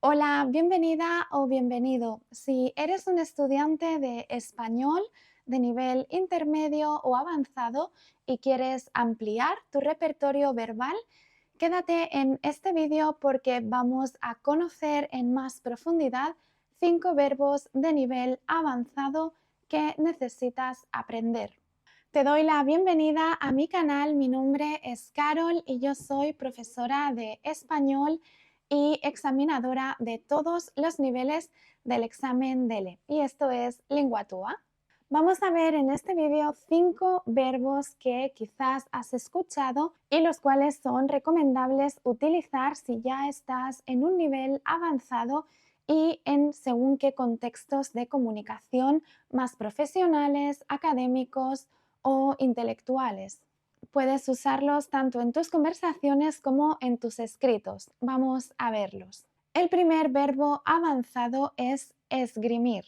Hola, bienvenida o bienvenido. Si eres un estudiante de español de nivel intermedio o avanzado y quieres ampliar tu repertorio verbal, quédate en este vídeo porque vamos a conocer en más profundidad 5 verbos de nivel avanzado que necesitas aprender. Te doy la bienvenida a mi canal. Mi nombre es Carol y yo soy profesora de español y examinadora de todos los niveles del examen DELE. Y esto es Linguatua. Vamos a ver en este vídeo 5 verbos que quizás has escuchado y los cuales son recomendables utilizar si ya estás en un nivel avanzado y en según qué contextos de comunicación más profesionales, académicos o intelectuales. Puedes usarlos tanto en tus conversaciones como en tus escritos. Vamos a verlos. El primer verbo avanzado es esgrimir.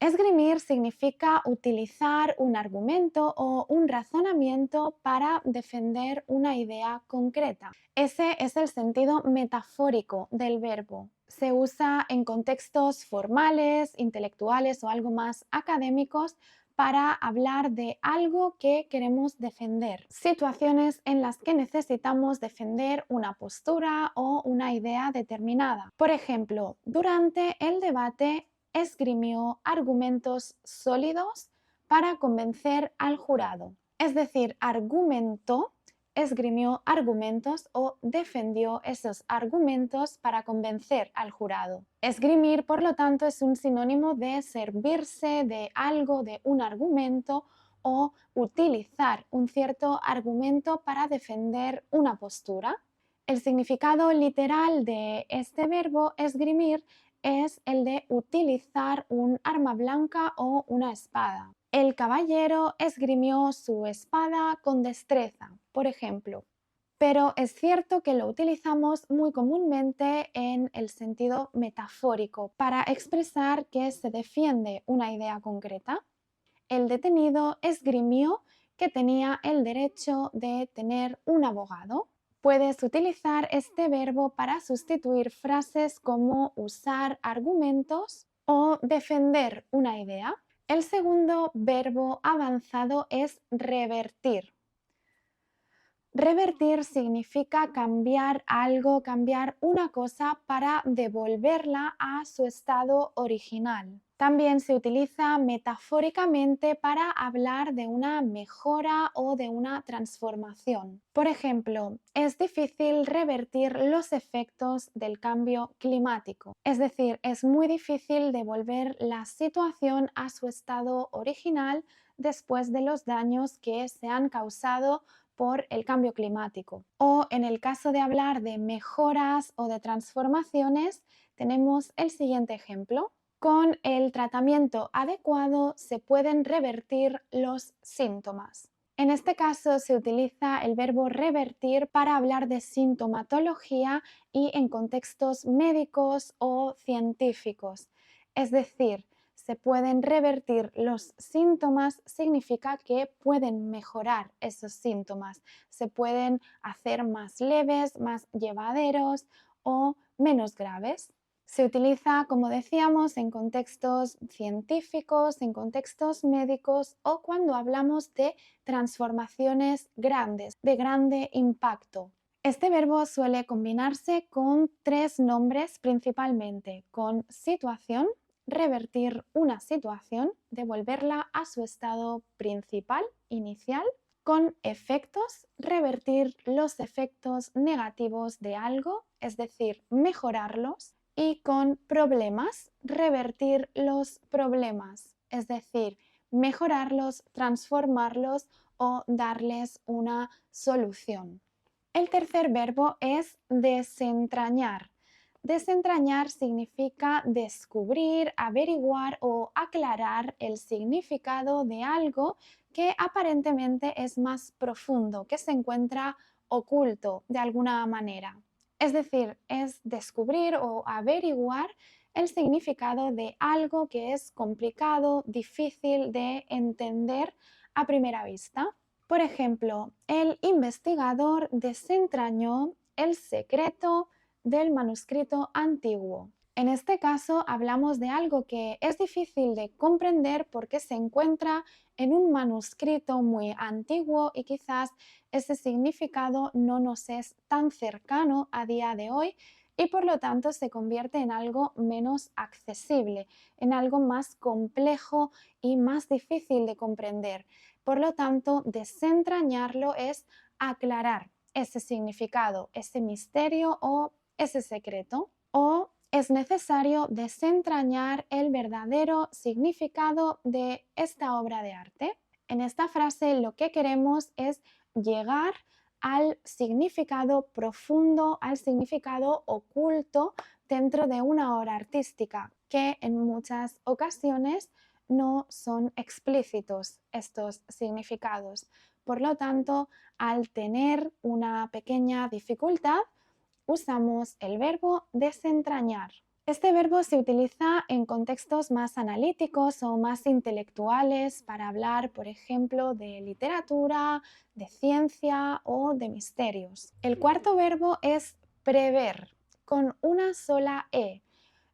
Esgrimir significa utilizar un argumento o un razonamiento para defender una idea concreta. Ese es el sentido metafórico del verbo. Se usa en contextos formales, intelectuales o algo más académicos para hablar de algo que queremos defender. Situaciones en las que necesitamos defender una postura o una idea determinada. Por ejemplo, durante el debate esgrimió argumentos sólidos para convencer al jurado. Es decir, argumentó, esgrimió argumentos o defendió esos argumentos para convencer al jurado. Esgrimir, por lo tanto, es un sinónimo de servirse de algo, de un argumento o utilizar un cierto argumento para defender una postura. El significado literal de este verbo esgrimir es el de utilizar un arma blanca o una espada. El caballero esgrimió su espada con destreza, por ejemplo. Pero es cierto que lo utilizamos muy comúnmente en el sentido metafórico para expresar que se defiende una idea concreta. El detenido esgrimió que tenía el derecho de tener un abogado. Puedes utilizar este verbo para sustituir frases como usar argumentos o defender una idea. El segundo verbo avanzado es revertir. Revertir significa cambiar algo, cambiar una cosa para devolverla a su estado original. También se utiliza metafóricamente para hablar de una mejora o de una transformación. Por ejemplo, es difícil revertir los efectos del cambio climático. Es decir, es muy difícil devolver la situación a su estado original después de los daños que se han causado por el cambio climático. O en el caso de hablar de mejoras o de transformaciones, tenemos el siguiente ejemplo. Con el tratamiento adecuado se pueden revertir los síntomas. En este caso se utiliza el verbo revertir para hablar de sintomatología y en contextos médicos o científicos. Es decir, se pueden revertir los síntomas significa que pueden mejorar esos síntomas, se pueden hacer más leves, más llevaderos o menos graves. Se utiliza, como decíamos, en contextos científicos, en contextos médicos o cuando hablamos de transformaciones grandes, de grande impacto. Este verbo suele combinarse con 3 nombres principalmente, con situación, revertir una situación, devolverla a su estado principal, inicial, con efectos, revertir los efectos negativos de algo, es decir, mejorarlos, y con problemas, revertir los problemas, es decir, mejorarlos, transformarlos o darles una solución. El tercer verbo es desentrañar. Desentrañar significa descubrir, averiguar o aclarar el significado de algo que aparentemente es más profundo, que se encuentra oculto de alguna manera. Es decir, es descubrir o averiguar el significado de algo que es complicado, difícil de entender a primera vista. Por ejemplo, el investigador desentrañó el secreto del manuscrito antiguo. En este caso hablamos de algo que es difícil de comprender porque se encuentra en un manuscrito muy antiguo y quizás ese significado no nos es tan cercano a día de hoy y por lo tanto se convierte en algo menos accesible, en algo más complejo y más difícil de comprender. Por lo tanto, desentrañarlo es aclarar ese significado, ese misterio o ese secreto. O es necesario desentrañar el verdadero significado de esta obra de arte. En esta frase lo que queremos es llegar al significado profundo, al significado oculto dentro de una obra artística, que en muchas ocasiones no son explícitos estos significados. Por lo tanto, al tener una pequeña dificultad, usamos el verbo desentrañar. Este verbo se utiliza en contextos más analíticos o más intelectuales para hablar, por ejemplo, de literatura, de ciencia o de misterios. El cuarto verbo es prever, con una sola E.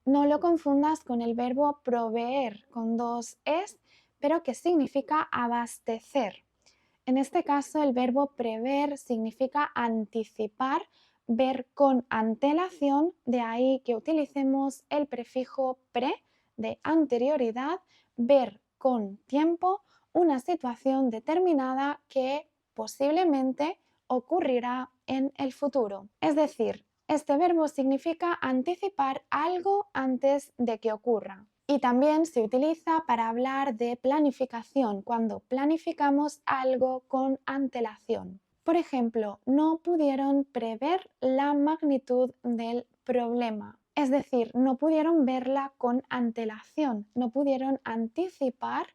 No lo confundas con el verbo proveer, con dos es, pero que significa abastecer. En este caso, el verbo prever significa anticipar, ver con antelación, de ahí que utilicemos el prefijo pre de anterioridad, ver con tiempo una situación determinada que posiblemente ocurrirá en el futuro. Es decir, este verbo significa anticipar algo antes de que ocurra. Y también se utiliza para hablar de planificación, cuando planificamos algo con antelación. Por ejemplo, no pudieron prever la magnitud del problema, es decir, no pudieron verla con antelación, no pudieron anticipar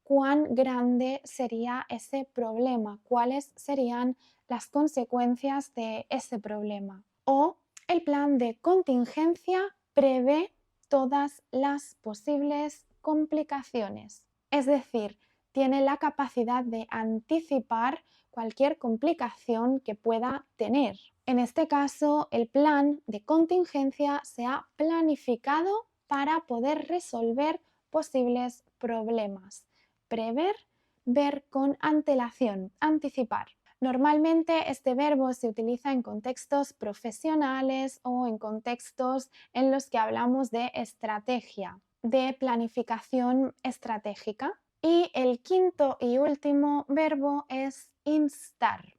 cuán grande sería ese problema, cuáles serían las consecuencias de ese problema. O el plan de contingencia prevé todas las posibles complicaciones. Es decir, tiene la capacidad de anticipar cualquier complicación que pueda tener. En este caso, el plan de contingencia se ha planificado para poder resolver posibles problemas. Prever, ver con antelación, anticipar. Normalmente este verbo se utiliza en contextos profesionales o en contextos en los que hablamos de estrategia, de planificación estratégica. Y el quinto y último verbo es instar.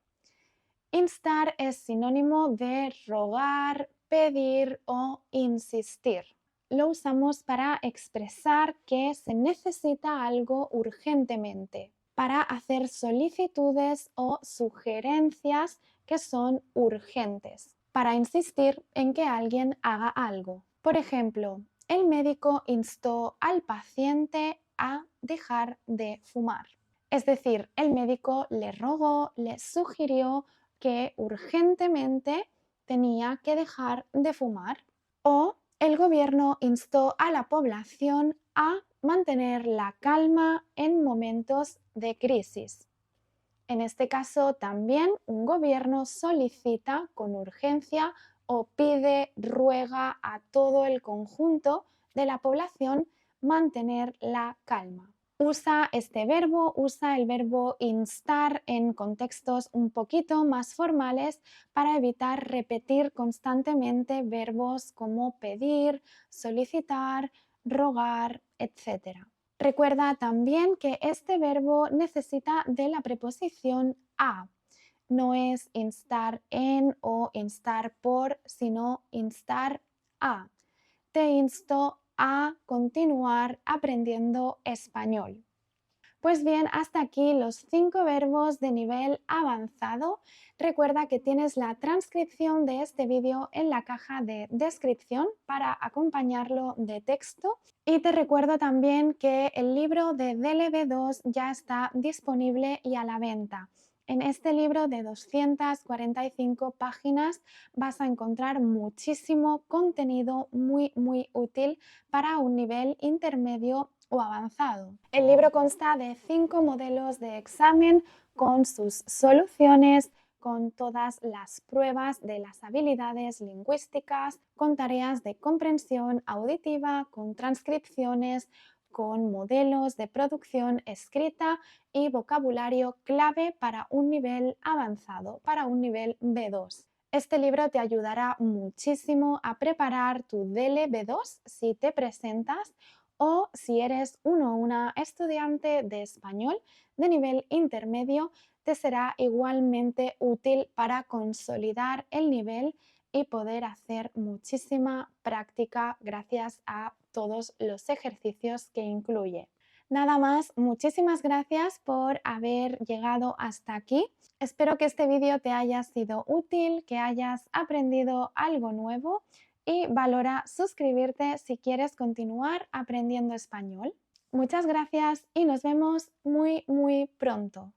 Instar es sinónimo de rogar, pedir o insistir. Lo usamos para expresar que se necesita algo urgentemente, para hacer solicitudes o sugerencias que son urgentes, para insistir en que alguien haga algo. Por ejemplo, el médico instó al paciente a dejar de fumar. Es decir, el médico le rogó, le sugirió que urgentemente tenía que dejar de fumar. O el gobierno instó a la población a mantener la calma en momentos de crisis. En este caso, también un gobierno solicita con urgencia o pide, ruega a todo el conjunto de la población mantener la calma. Usa el verbo instar en contextos un poquito más formales para evitar repetir constantemente verbos como pedir, solicitar, rogar, etc. Recuerda también que este verbo necesita de la preposición a. No es instar en o instar por, sino instar a. Te insto a continuar aprendiendo español. Pues bien, hasta aquí los 5 verbos de nivel avanzado. Recuerda que tienes la transcripción de este vídeo en la caja de descripción para acompañarlo de texto. Y te recuerdo también que el libro de DLB2 ya está disponible y a la venta. En este libro de 245 páginas vas a encontrar muchísimo contenido muy útil para un nivel intermedio o avanzado. El libro consta de 5 modelos de examen con sus soluciones, con todas las pruebas de las habilidades lingüísticas, con tareas de comprensión auditiva, con transcripciones, con modelos de producción escrita y vocabulario clave para un nivel avanzado, para un nivel B2. Este libro te ayudará muchísimo a preparar tu DELE B2 si te presentas o si eres uno o una estudiante de español de nivel intermedio, te será igualmente útil para consolidar el nivel y poder hacer muchísima práctica gracias a todos los ejercicios que incluye. Nada más, muchísimas gracias por haber llegado hasta aquí. Espero que este vídeo te haya sido útil, que hayas aprendido algo nuevo y valora suscribirte si quieres continuar aprendiendo español. Muchas gracias y nos vemos muy pronto.